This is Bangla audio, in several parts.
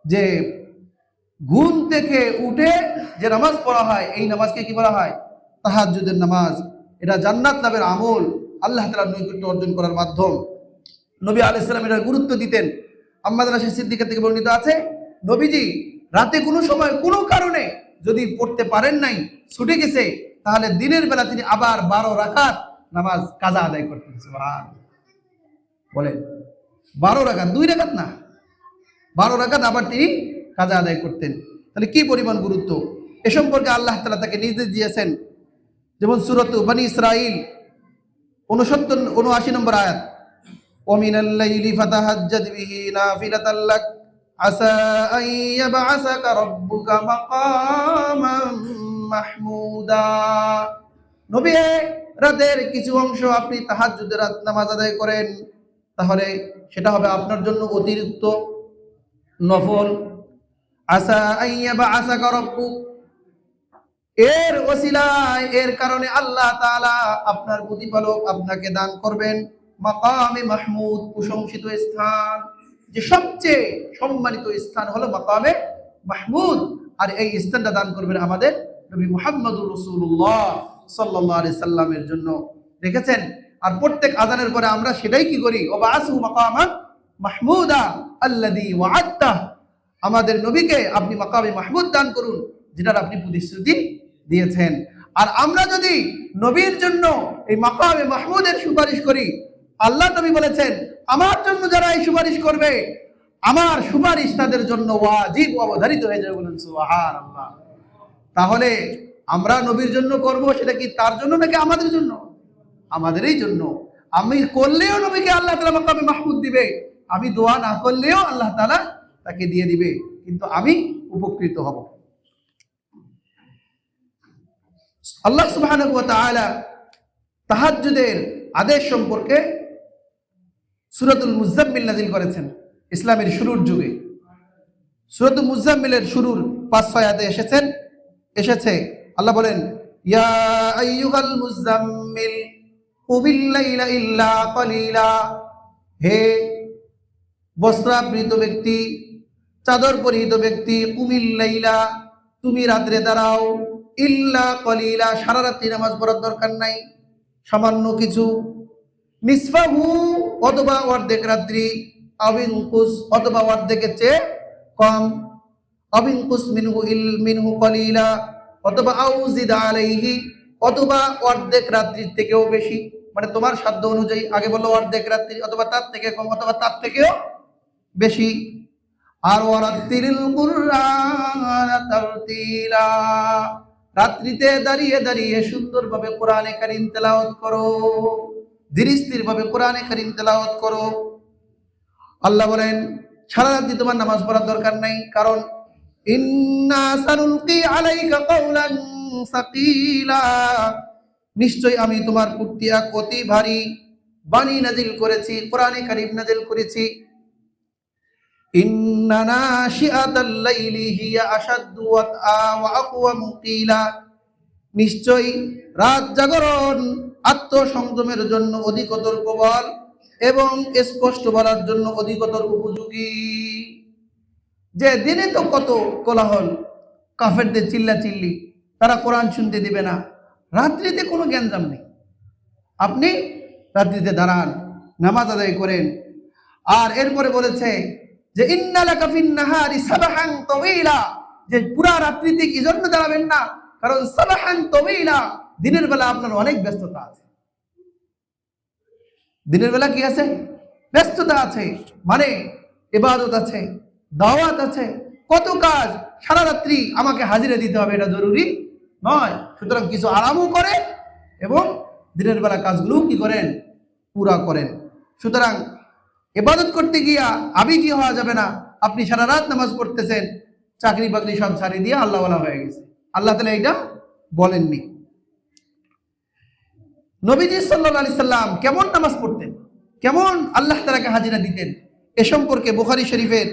যে ঘুম থেকে উঠে যে নামাজ পড়া হয়, এই নামাজকে কি বলা হয়? তাহাজ্জুদের নামাজ। এটা জান্নাত লাভের আমল, আল্লাহ তাআলার নৈকট্য অর্জন করার মাধ্যম। নবী আলাইহিস সালাম এটার গুরুত্ব দিতেন। আম্মা জানা সিদ্দিকা থেকে বর্ণিত আছে, নবীজি রাতে কোনো সময় কোনো কারণে যদি পড়তে পারেন নাই, ছুটে গেছে, তাহলে দিনের বেলা তিনি আবার 12 রাকাত নামাজ কাজা আদায় করতেন। সুবহানাল্লাহ। বলেন, 12 রাকাত, 2 রাকাত না, 12 রাকাত আবার তিনি কাজা আদায় করতেন। তাহলে কি পরিমাণ গুরুত্ব! এ সম্পর্কে আল্লাহ তাআলা তাকে নির্দেশ দিয়েছেন। যেমন সূরাত বনী ইসরাঈল 79 নম্বর আয়াত, ওয়ামিনাল লাইলি ফাতাহাজ্জাদ বিহি নাফিলাতাল লাক আসা আন ইয়াবআসাকা রাব্বুকা মাকামান মাহমুদা। নবী, রাতের কিছু অংশ আপনি তাহাজ্জুদের নামাজ আদায় করেন, তাহলে সেটা হবে আপনার জন্য অতিরিক্ত নফল। আসা আন ইয়াবআসাকা রাব্বুক, এর ওসিলায়, এর কারণে আল্লাহ তাআলা আপনার প্রতিপালক আপনাকে দান করবেন মাকামে মাহমুদ, প্রশংসিত স্থান। যে সবচেয়ে সম্মানিত স্থান হলো মাকামে মাহমুদ, আর এই স্থানটা দান করবেন আমাদের নবী মুহাম্মদুর রাসূলুল্লাহ সাল্লাল্লাহু আলাইহি সাল্লামের জন্য। দেখেছেন? আর প্রত্যেক আযানের পরে আমরা সেটাই কি করি? ওয়াবাসু মাকামান মাহমুদা আল্লাযী ওয়া'আদতা, আমাদের নবীকে আপনি মাকামে মাহমুদ দান করুন, যেটার আপনি প্রতিশ্রুতি দিয়েছেন। আর আমরা যদি নবীর জন্য এই মাকামে মাহমুদের সুপারিশ করি, আল্লাহ নবী বলেছেন, আমার জন্য যারা এই সুপারিশ করবে, আমার সুপারিশ তাদের জন্য ওয়াজিব, অবধারিত হয়ে যাবে। বলেন সুবহানাল্লাহ। তাহলে আমরা নবীর জন্য করব, সেটা কি তার জন্য নাকি আমাদের জন্য? আমাদেরই জন্য। আমি করলেও নবীকে আল্লাহ তাআলা মাকামে মাহমুদ দিবে, আমি দোয়া না করলেও আল্লাহ তাআলা তাকে দিয়ে দিবে, কিন্তু আমি উপকৃত হব। আল্লাহ সুবহানাহু ওয়া তাআলা তাহাজ্জুদের আদেশ সম্পর্কে সূরাতুল মুযাম্মিল নাযিল করেছেন ইসলামের শুরুর যুগে। সূরাতুল মুযাম্মিলের শুরুর 5-6 আয়াতে এসেছে আল্লাহ বলেন, ইয়া আইয়ুহাল মুযাম্মিল কুমিল লাইলা ইল্লা কালিলা, হে বস্ত্রাবৃত ব্যক্তি, চাদর পরিহিত ব্যক্তি, কুমিল লাইলা, তুমি রাত্রে দাঁড়াও, ইল্লা কলিলা, সারা রাত্রি নামাজ পড়ার দরকার নাই, সামান্য কিছু, নিসফাহু, অথবা অর্ধেক রাত্রি, আবিনকুস, অথবা অর্ধেকের চেয়ে কম, আবিনকুস মিনহু কলিলা, অথবা আউজিদ আলাইহি, অথবা অর্ধেক রাত্রির থেকেও বেশি, মানে তোমার সাধ্য অনুযায়ী। আগে বললো অর্ধেক রাত্রি, অথবা তার থেকে কম, অথবা তার থেকেও বেশি। আর ওয়ারাত্তিলিল কুরআনা তারতিলা, রাত্রিতে দাঁড়িয়ে দাঁড়িয়ে সুন্দরভাবে কোরআনে কারীম তেলাওয়াত করো, ধীর স্থির ভাবে কোরআনে কারীম তেলাওয়াত করো। আল্লাহ বলেন, সারা রাত্রি তোমার নামাজ পড়ার দরকার নাই, কারণ ইন্না সানুলকি আলাইকা কাওলান সাকিলা, নিশ্চয় আমি তোমার প্রতি এক অতি ভারী বাণী নাজিল করেছি, কোরআনে কারীম নাজিল করেছি। ইন্না নাশিআতাল লাইলি হিয়া আশাদ্দু ওয়াতআ ওয়া আকওয়ামু কিলা, নিশ্চয় রাত জাগরণ আত্মসংযমের জন্য অধিকতর প্রবল এবং স্পষ্ট বলার জন্য অধিকতর উপযোগী। যে দিনে তো কত কোলাহল, কাফেরদের চিল্লাচিল্লি, তারা কোরআন শুনতে দিবে না, রাত্রিতে কোনো জ্ঞানজাম নেই। আপনি রাত্রিতে দাঁড়ান, নামাজ আদায় করেন। আর এরপরে বলেছে যে ইন্না লাকা ফিন নাহারি সাবহান তাওয়িলা, যে পুরা রাত্রিতে কি জন্য দাঁড়াবেন না? কারণ সাবহান তাওয়িলা, দিনের বেলা আপনার অনেক ব্যস্ততা আছে। দিনের বেলা কি আছে? ব্যস্ততা আছে, মানে ইবাদত আছে, দাওয়াত আছে, কত কাজ। সারা রাত্রি আমাকে হাজিরা দিতে হবে এটা জরুরি নয়। সুতরাং কিছু আরামও করেন এবং দিনের বেলা কাজগুলো কি করেন? পুরা করেন। সুতরাং ইবাদত করতে গিয়া আবেগী হওয়া যাবে না। আপনি সারা রাত নামাজ পড়তেছেন, চাকরি বাকরি সব ছাড়িয়ে দিয়ে আল্লাহওয়ালা হয়ে গেছে, আল্লাহ তাআলা এটা বলেননি। নবীজি সাল্লাল্লাহু আলাইহি সাল্লাম কেমন নামাজ পড়তেন, কেমন আল্লাহ তাআলাকে হাজিরা দিতেন, এ সম্পর্কে বুখারী শরীফের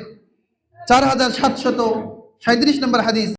4737 নম্বর হাদিস